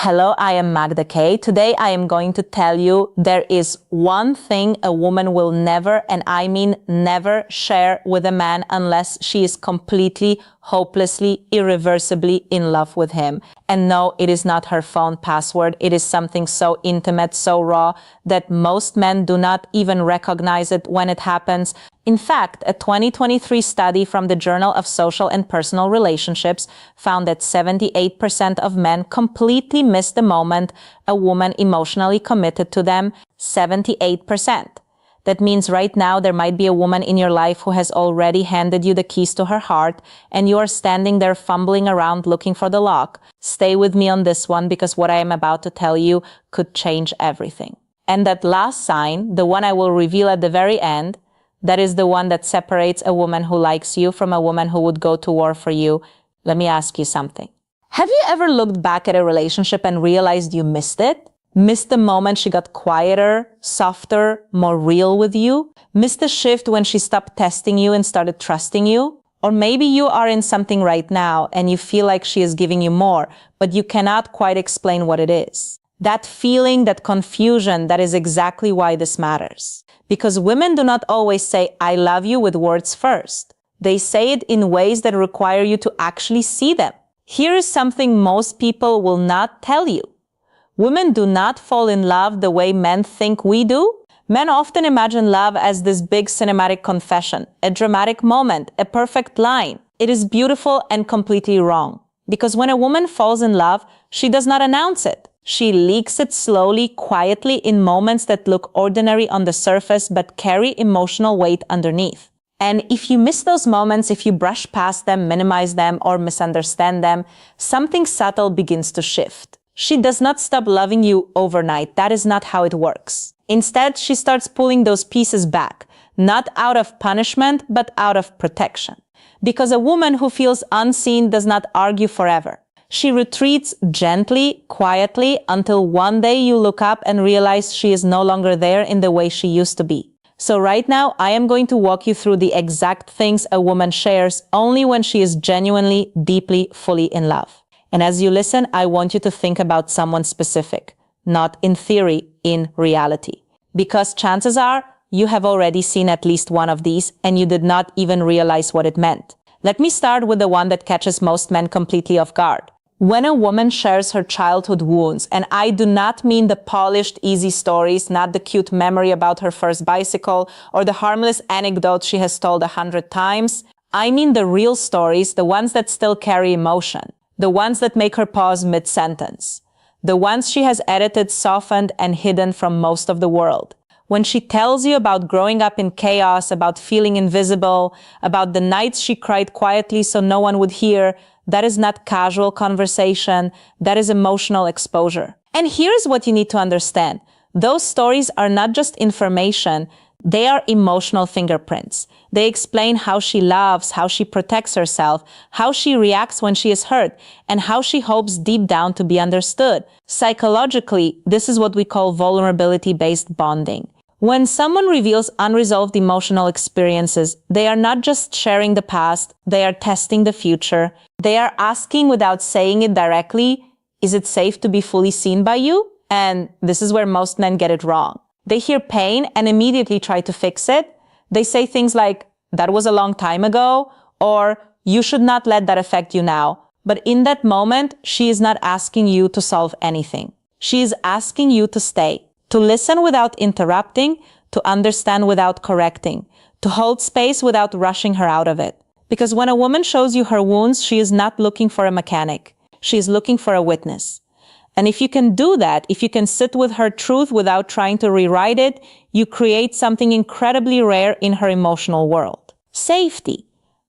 Hello, I am Magda K. Today I am going to tell you there is one thing a woman will never, and I mean never, share with a man unless she is completely, hopelessly, irreversibly in love with him. And no, it is not her phone password. It is something so intimate, so raw, that most men do not even recognize it when it happens. In fact, a 2023 study from the Journal of Social and Personal Relationships found that 78% of men completely miss the moment a woman emotionally committed to them. 78%. That means right now there might be a woman in your life who has already handed you the keys to her heart, and you are standing there fumbling around looking for the lock. Stay with me on this one, because what I am about to tell you could change everything. And that last sign, the one I will reveal at the very end, that is the one that separates a woman who likes you from a woman who would go to war for you. Let me ask you something. Have you ever looked back at a relationship and realized you missed it? Missed the moment she got quieter, softer, more real with you? Missed the shift when she stopped testing you and started trusting you? Or maybe you are in something right now and you feel like she is giving you more, but you cannot quite explain what it is. That feeling, that confusion, that is exactly why this matters. Because women do not always say, I love you with words first. They say it in ways that require you to actually see them. Here is something most people will not tell you. Women do not fall in love the way men think we do. Men often imagine love as this big cinematic confession, a dramatic moment, a perfect line. It is beautiful and completely wrong. Because when a woman falls in love, she does not announce it. She leaks it slowly, quietly, in moments that look ordinary on the surface but carry emotional weight underneath. And if you miss those moments, if you brush past them, minimize them, or misunderstand them, something subtle begins to shift. She does not stop loving you overnight. That is not how it works. Instead, she starts pulling those pieces back, not out of punishment, but out of protection. Because a woman who feels unseen does not argue forever. She retreats gently, quietly, until one day you look up and realize she is no longer there in the way she used to be. So right now, I am going to walk you through the exact things a woman shares only when she is genuinely, deeply, fully in love. And as you listen, I want you to think about someone specific, not in theory, in reality. Because chances are, you have already seen at least one of these and you did not even realize what it meant. Let me start with the one that catches most men completely off guard. When a woman shares her childhood wounds, and I do not mean the polished, easy stories, not the cute memory about her first bicycle or the harmless anecdote she has told 100 times. I mean the real stories, the ones that still carry emotion, the ones that make her pause mid-sentence, the ones she has edited, softened, and hidden from most of the world. When she tells you about growing up in chaos, about feeling invisible, about the nights she cried quietly so no one would hear, that is not casual conversation. That is emotional exposure. And here's what you need to understand. Those stories are not just information. They are emotional fingerprints. They explain how she loves, how she protects herself, how she reacts when she is hurt, and how she hopes deep down to be understood. Psychologically, this is what we call vulnerability-based bonding. When someone reveals unresolved emotional experiences, they are not just sharing the past, they are testing the future. They are asking without saying it directly, is it safe to be fully seen by you? And this is where most men get it wrong. They hear pain and immediately try to fix it. They say things like, that was a long time ago, or you should not let that affect you now. But in that moment, she is not asking you to solve anything. She is asking you to stay. To listen without interrupting, to understand without correcting, to hold space without rushing her out of it. Because when a woman shows you her wounds, she is not looking for a mechanic. She is looking for a witness. And if you can do that, if you can sit with her truth without trying to rewrite it, you create something incredibly rare in her emotional world. Safety.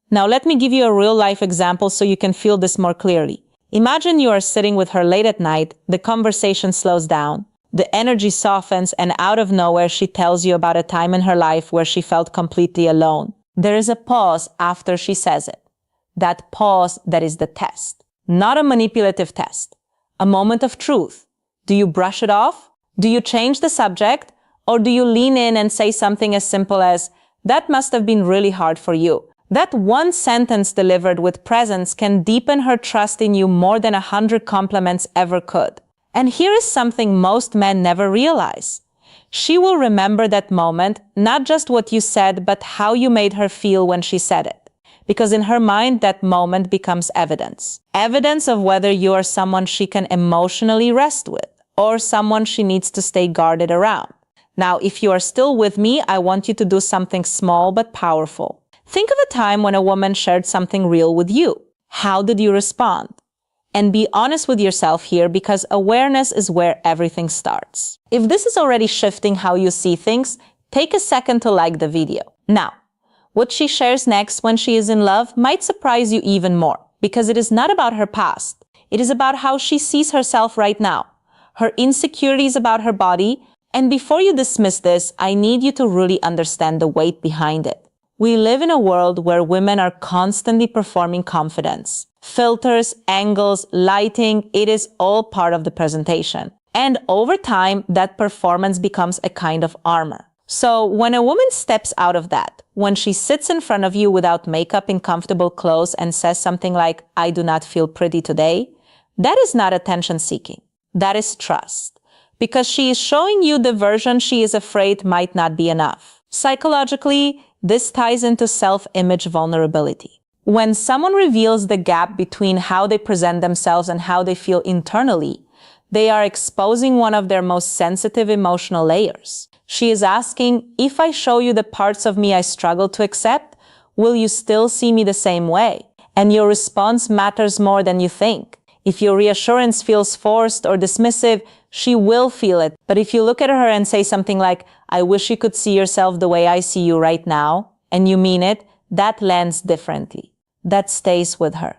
Now let me give you a real-life example so you can feel this more clearly. Imagine you are sitting with her late at night, the conversation slows down. The energy softens, and out of nowhere, she tells you about a time in her life where she felt completely alone. There is a pause after she says it. That pause, that is the test. Not a manipulative test. A moment of truth. Do you brush it off? Do you change the subject? Or do you lean in and say something as simple as, that must have been really hard for you? That one sentence delivered with presence can deepen her trust in you more than 100 compliments ever could. And here is something most men never realize. She will remember that moment, not just what you said, but how you made her feel when she said it. Because in her mind, that moment becomes evidence. Evidence of whether you are someone she can emotionally rest with, or someone she needs to stay guarded around. Now, if you are still with me, I want you to do something small but powerful. Think of a time when a woman shared something real with you. How did you respond? And be honest with yourself here, because awareness is where everything starts. If this is already shifting how you see things, take a second to like the video. Now, what she shares next when she is in love might surprise you even more, because it is not about her past. It is about how she sees herself right now, her insecurities about her body. And before you dismiss this, I need you to really understand the weight behind it. We live in a world where women are constantly performing confidence. Filters, angles, lighting, it is all part of the presentation. And over time, that performance becomes a kind of armor. So when a woman steps out of that, when she sits in front of you without makeup in comfortable clothes and says something like, "I do not feel pretty today," that is not attention seeking. That is trust. Because she is showing you the version she is afraid might not be enough. Psychologically, this ties into self-image vulnerability. When someone reveals the gap between how they present themselves and how they feel internally, they are exposing one of their most sensitive emotional layers. She is asking, if I show you the parts of me I struggle to accept, will you still see me the same way? And your response matters more than you think. If your reassurance feels forced or dismissive, she will feel it. But if you look at her and say something like, "I wish you could see yourself the way I see you right now," and you mean it, that lands differently. That stays with her.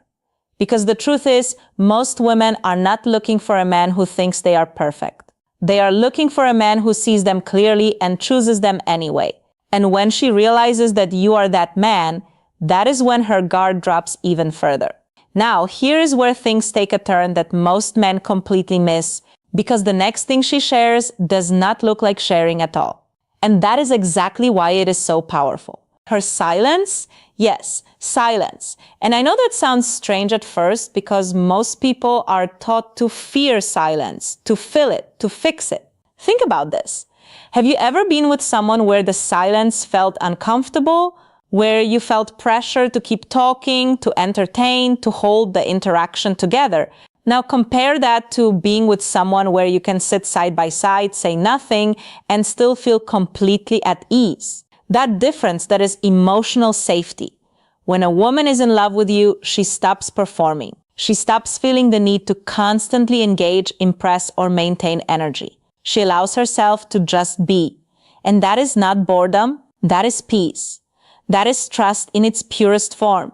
Because the truth is, most women are not looking for a man who thinks they are perfect. They are looking for a man who sees them clearly and chooses them anyway. And when she realizes that you are that man, that is when her guard drops even further. Now, here is where things take a turn that most men completely miss, because the next thing she shares does not look like sharing at all. And that is exactly why it is so powerful. Her silence? Yes, silence. And I know that sounds strange at first, because most people are taught to fear silence, to fill it, to fix it. Think about this. Have you ever been with someone where the silence felt uncomfortable, where you felt pressure to keep talking, to entertain, to hold the interaction together? Now compare that to being with someone where you can sit side by side, say nothing, and still feel completely at ease. That difference, that is emotional safety. When a woman is in love with you, she stops performing. She stops feeling the need to constantly engage, impress, or maintain energy. She allows herself to just be. And that is not boredom, that is peace. That is trust in its purest form.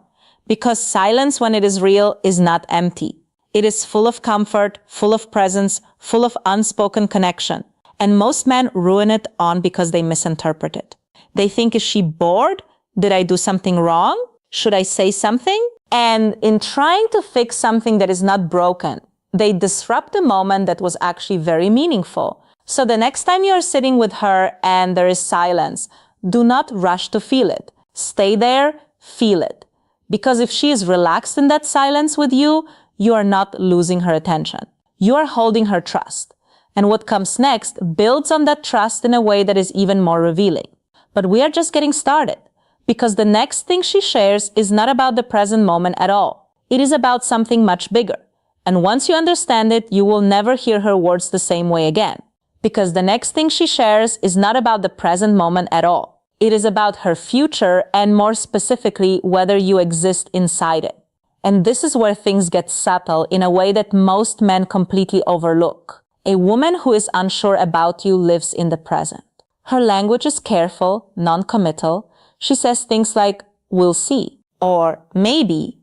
Because silence, when it is real, is not empty. It is full of comfort, full of presence, full of unspoken connection. And most men ruin it on because they misinterpret it. They think, is she bored? Did I do something wrong? Should I say something? And in trying to fix something that is not broken, they disrupt a moment that was actually very meaningful. So the next time you are sitting with her and there is silence, do not rush to feel it. Stay there, feel it. Because if she is relaxed in that silence with you, you are not losing her attention. You are holding her trust. And what comes next builds on that trust in a way that is even more revealing. But we are just getting started, because the next thing she shares is not about the present moment at all. It is about something much bigger. And once you understand it, you will never hear her words the same way again. Because the next thing she shares is not about the present moment at all. It is about her future, and more specifically, whether you exist inside it. And this is where things get subtle in a way that most men completely overlook. A woman who is unsure about you lives in the present. Her language is careful, non-committal. She says things like, "we'll see," or "maybe,"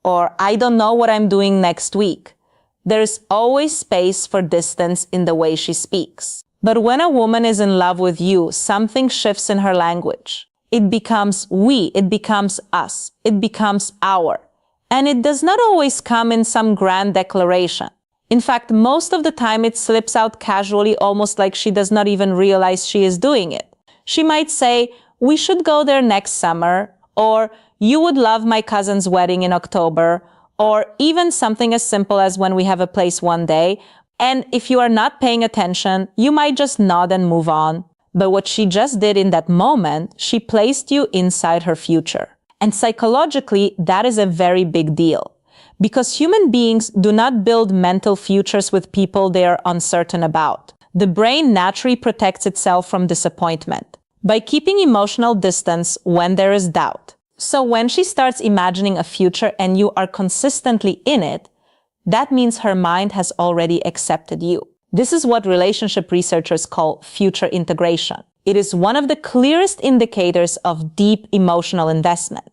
or "I don't know what I'm doing next week." There is always space for distance in the way she speaks. But when a woman is in love with you, something shifts in her language. It becomes we, it becomes us, it becomes our. And it does not always come in some grand declaration. In fact, most of the time it slips out casually, almost like she does not even realize she is doing it. She might say, "We should go there next summer," or "You would love my cousin's wedding in October," or even something as simple as "When we have a place one day." And if you are not paying attention, you might just nod and move on. But what she just did in that moment, she placed you inside her future. And psychologically, that is a very big deal. Because human beings do not build mental futures with people they are uncertain about. The brain naturally protects itself from disappointment by keeping emotional distance when there is doubt. So when she starts imagining a future and you are consistently in it, that means her mind has already accepted you. This is what relationship researchers call future integration. It is one of the clearest indicators of deep emotional investment.